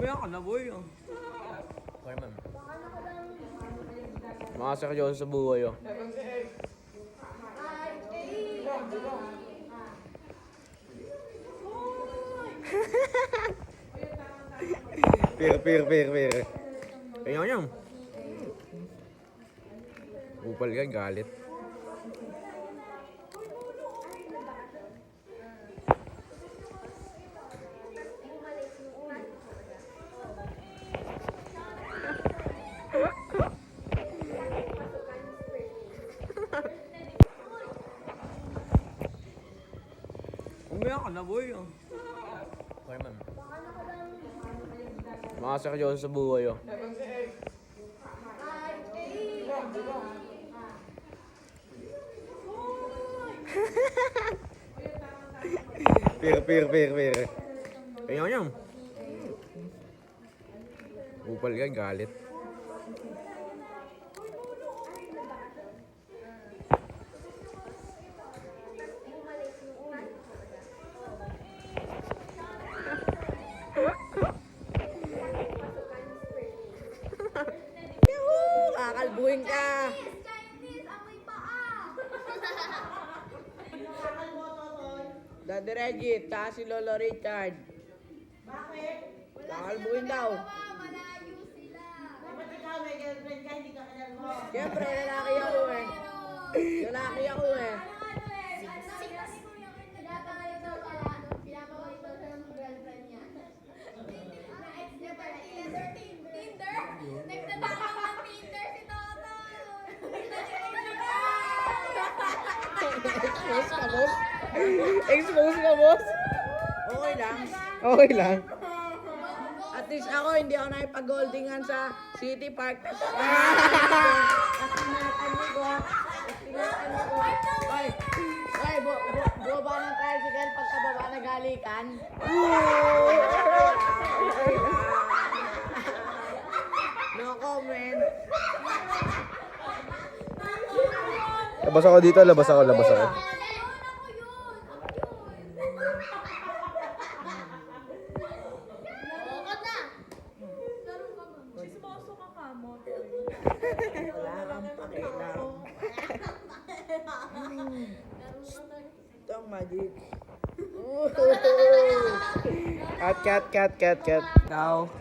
Mamaya ka na, boy. Okay, ma'am. Mga seryoso sa buhay, oh. Pir. Kaya nyo. Upal ka, galit. Mamaya ka na, boy. Okay, ma'am. Mga seryoso sa buhay, oh. Pir. Kaya nyo. Upal ka, galit. Kakalbuhin ka. Chinese, amoy paa. Daddy Reggie, tsaka si Lolo Richard. Bakit? Kakalbuhin daw. Malayo sila. Dapat ikaw may girlfriend ka, hindi ka kanal mo. Siyempre, lalaki ako eh. Lalaki ako eh. Expose ka, boss? Okay lang. Okay lang. At least ako, hindi ako nakipag-goldingan sa City Park. Ay, buwaba ng tricycle pagkababa na galikan. No comment. Labas ako dito, labas ako. Wala kang pakialam. Ito ang magic. Cut. Now,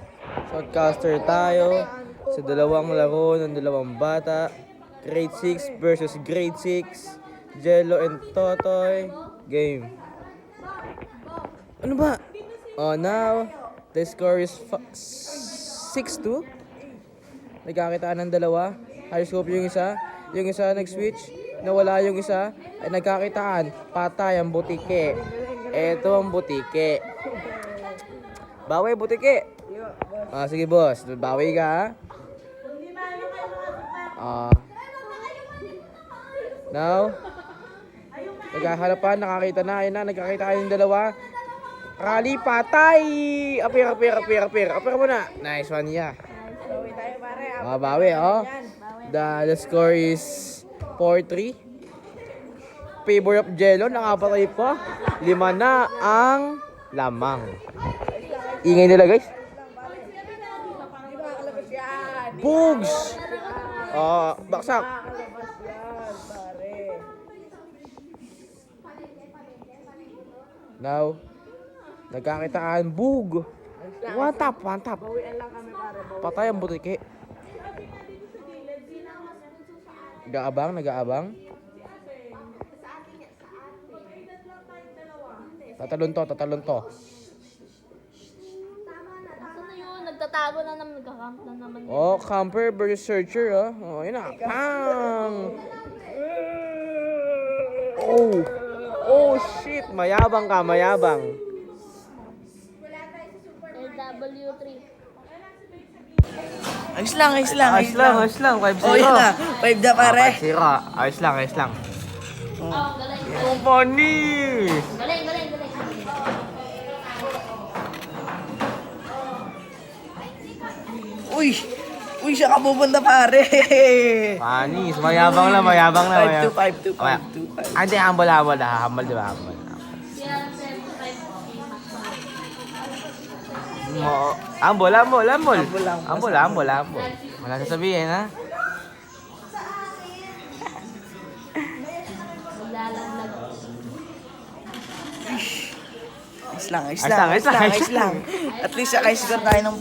shortcaster tayo sa dalawang laro ng dalawang bata. Grade 6 versus grade 6. Jello and Totoy. Game. Ano ba? Oh, now, the score is 6-2. Nagkakitaan ng dalawa. High scope yung isa. Yung isa nag-switch. Nawala yung isa. Ay nagkakitaan. Patay ang butike. Eto ang butike. Bawi butike. Sige boss. Bawi ka ha. Now, naghaharapan. Nakakita na. Ayun na. Nagkakitaan yung dalawa. Rally patay. Apir. Apir mo na. Nice one yeah. Bawi tayo pare. Bawi, oh. The score is 4-3. Favor of Jello, nakapatay pa. 5 na ang lamang. Ingay nila, guys. Bugs! Baksak. Now, nagkakitaan. Bug! One tap. Bawian lang kami pare. Patay ang butike. Nag-aabang. Tatalon to. Saan na yun? Nagtatago na naman, nagkakamp na naman. Oh, camper versus searcher, ah. Oh, yun na. Pang! Oh, shit. Mayabang ka. LW3. Ayos lang. Ayos lang. 5-0. Oh, yun na. 5 na pare. 5-0. Ayos lang. Oh, galing. Oh, panis! Galing. Uy, siya ka pupunta pare. Panis. Mayabang na. 5-2. Hindi, hambal. Hambal, di ba? Hambal. Ambol. Ambol lang. Ambol. Wala sasabihin, ha? Maglalaglag. Ayos lang. Ayos lang. At least, score tayo ng